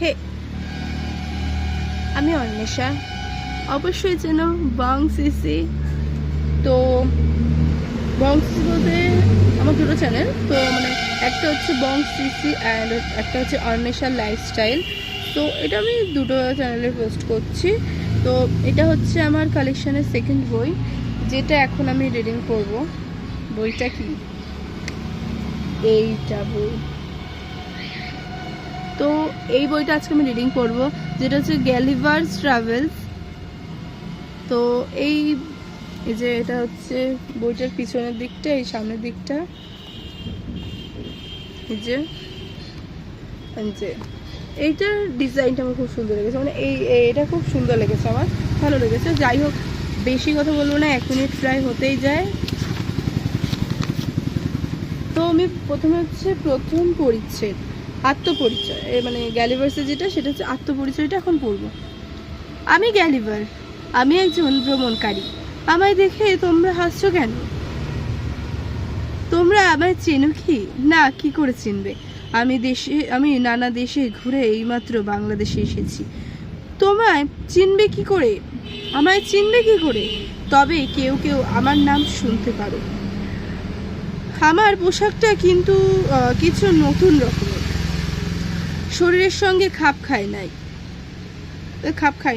হে, আমি অন্বেষা, অবশ্যই চেনো বং সিসি। তো বং সিসি বলতে আমার দুটো চ্যানেল, তো মানে একটা হচ্ছে বং সিসি অ্যান্ড একটা হচ্ছে অন্বেষা লাইফস্টাইল। তো এটা আমি দুটো চ্যানেলে পোস্ট করছি। তো এটা হচ্ছে আমার কালেকশনের সেকেন্ড বই, যেটা এখন আমি রিডিং করব। বইটা কি? এইটা বই। তো এই বইটা আজকে আমি রিডিং করব, যেটা হচ্ছে গ্যালিভার্স ট্রাভেলস। তো এই যে এটা হচ্ছে বইটার পিছনের দিকটা, এই সামনের দিকটা, এই যে এইটার ডিজাইনটা আমার খুব সুন্দর লেগেছে, মানে এটা খুব সুন্দর লেগেছে, আমার ভালো লেগেছে। যাই হোক, বেশি কথা বলবো না, 1 মিনিট প্রায় হতেই যায়। তো আমি প্রথমে হচ্ছে প্রথম পরিচ্ছেদ, আত্মপরিচয়, মানে গ্যালিভার্সে যেটা, সেটা হচ্ছে আত্মপরিচয়টা এখন পড়বো। আমি গ্যালিভার, আমি একজন ভ্রমণকারী। আমায় দেখে তোমরা হাসছো কেন? তোমরা আমায় চেনো কি? না, কি করে চিনবে? আমি নানা দেশে ঘুরে এইমাত্র বাংলাদেশে এসেছি। তোমায় চিনবে কি করে? আমায় চিনবে কি করে? তবে কেউ কেউ আমার নাম শুনতে পারো। আমার পোশাকটা কিন্তু কিছু নতুন রকমের, শরীরের সঙ্গে খাপ খায়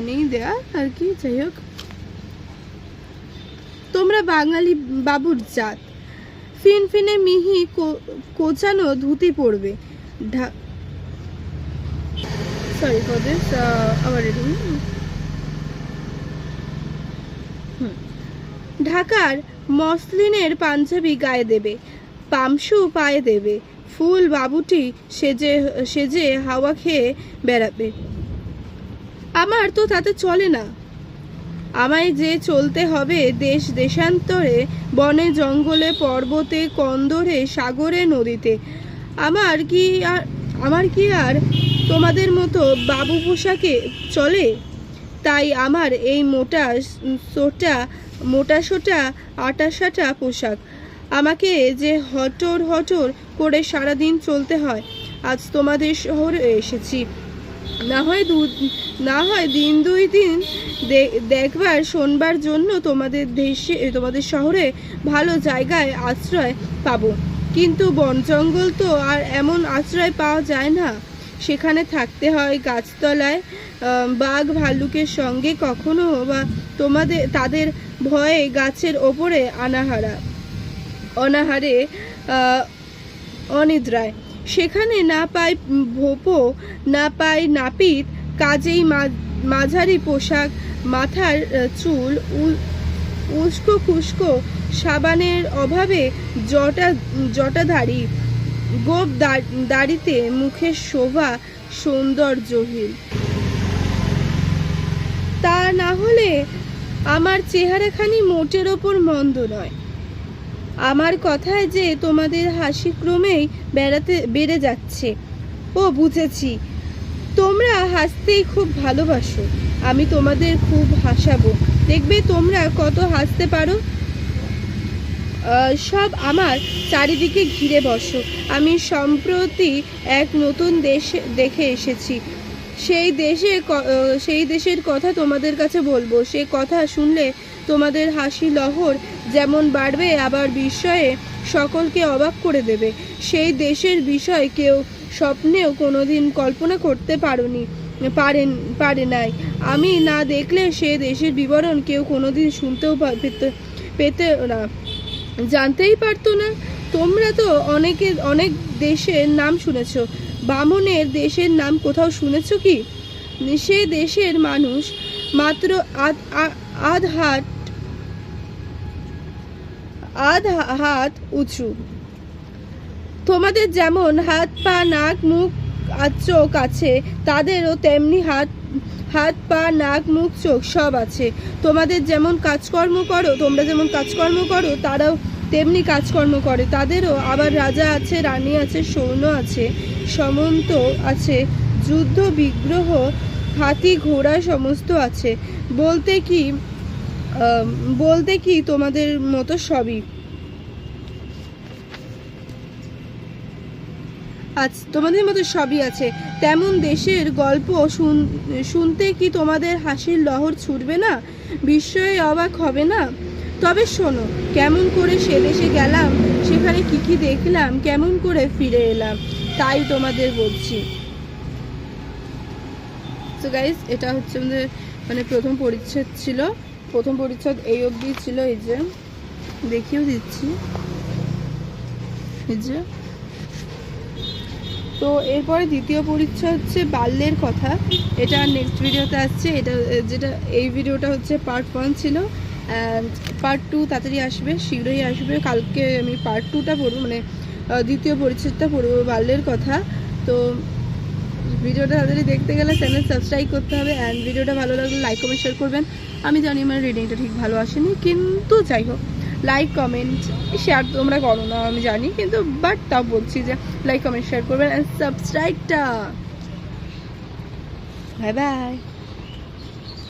নেই দেয়া আর কি। যাই হোক, তোমরা বাঙালি বাবুর জাত, ফিনফিনে মিহি কোচানো ধুতি পরবে। সরি ফর দিস, আবার ঢাকার মসলিনের পাঞ্জাবি গায়ে দেবে, পামসু পায়ে দেবে, ফুল বাবুটি সেজে সেজে হাওয়া খেয়ে বেড়াবে। আমার তো তাতে চলে না। আমায় যে চলতে হবে দেশ দেশান্তরে, বনে জঙ্গলে পর্বতে কন্দরে সাগরে নদীতে। আমার কি আর তোমাদের মতো বাবু পোশাকে চলে? তাই আমার এই মোটা সোটা আটাসাটা পোশাক। আমাকে যে হটর করে সারাদিন চলতে হয়। আজ তোমাদের শহরে এসেছি, না হয় দিন 2 দিন দেখবার শোনবার জন্য তোমাদের শহরে ভালো জায়গায় আশ্রয় পাবো। কিন্তু বন জঙ্গল তো আর এমন আশ্রয় পাওয়া যায় না। সেখানে থাকতে হয় গাছতলায়, বাঘ ভাল্লুকের সঙ্গে, কখনো বা তাদের ভয়ে গাছের ওপরে অনাহারে অনিদ্রায়। সেখানে না পাই ভোপো, না পাই নাপিত, কাজেই মাঝারি পোশাক, মাথার চুল উস্কো খুস্কো, সাবানের অভাবে জটাধারী, গোপ দাড়িতে মুখের শোভা সৌন্দর্যহীন। তা না হলে আমার চেহারাখানি মোটের ওপর মন্দ নয়। আমার কথায় যে তোমাদের হাসি ক্রমেই বেড়ে যাচ্ছে। ও, বুঝেছি, তোমরা হাসতেই খুব ভালোবাসো। আমি তোমাদের খুব হাসাবো, দেখবে তোমরা কত হাসতে পারো। সব আমার চারিদিকে ঘিরে বসো। আমি সম্প্রতি এক নতুন দেশ দেখে এসেছি। সেই দেশের কথা তোমাদের কাছে বলবো। সে কথা শুনলে তোমাদের হাসি লহর যেমন বাড়বে, আবার বিস্ময়ে সকলকে অবাক করে দেবে। সেই দেশের বিষয় কেউ স্বপ্নেও কোনোদিন কল্পনা করতে পারে নাই। আমি না দেখলে সে দেশের বিবরণ কেউ কোনোদিন শুনতেও পেতে না, জানতেই পারতো না। তোমরা তো অনেক দেশের নাম শুনেছ। বামনের দেশের নাম কোথাও শুনেছ কি? সে দেশের মানুষ মাত্র আধ হাত উঁচু। তোমাদের যেমন হাত পা নাক মুখ আর চোখ আছে, তাদেরও তেমনি হাত পা নাক মুখ চোখ সব আছে। তোমরা যেমন কাজকর্ম করো তারাও তেমনি কাজকর্ম করে। তাদেরও আবার রাজা আছে, রানী আছে, সৈন্য আছে, সামন্ত আছে, যুদ্ধ বিগ্রহ, হাতি ঘোড়া সমস্ত আছে। বলতে কি তোমাদের মতো সবই। আচ্ছা, তোমাদের মধ্যে সবই আছে, তেমন দেশের গল্প শুনতে কি তোমাদের হাসির লহর ছুটবে না, বিস্ময়ে অবাক হবে না? তবে শোনো, কেমন করে সে দেশে গেলাম, সেখানে কি কি দেখলাম, কেমন করে ফিরে এলাম, তাই তোমাদের বলছি। তো গাইস, এটা হচ্ছে আমাদের মানে প্রথম পরিচ্ছেদ ছিল। প্রথম পরিচ্ছেদ এই অবধি ছিল, এই যে দেখিয়েও দিচ্ছি, এই যে। তো এরপরে দ্বিতীয় পরিচ্ছেদ হচ্ছে বাল্যের কথা, এটা নেক্সট ভিডিওতে আসছে। এটা যেটা এই ভিডিওটা হচ্ছে পার্ট 1 ছিল, অ্যান্ড পার্ট 2 তাড়াতাড়ি আসবে, শীঘ্রই আসবে। কালকে আমি পার্ট 2টা পড়বো, মানে দ্বিতীয় পরিচ্ছেদটা পড়বো বাল্যের কথা। তো ভিডিওটা তাড়াতাড়ি দেখতে গেলে চ্যানেল সাবস্ক্রাইব করতে হবে, অ্যান্ড ভিডিওটা ভালো লাগলে লাইক কমেন্ট শেয়ার করবেন। আমি জানি আমার রিডিংটা ঠিক ভালো আসেনি, কিন্তু যাই হোক, লাইক কমেন্ট শেয়ার তোমরা করো না আমি জানি, কিন্তু বাট তাও বলছি যে লাইক কমেন্ট শেয়ার করবেন অ্যান্ড সাবস্ক্রাইবটা। Bye by.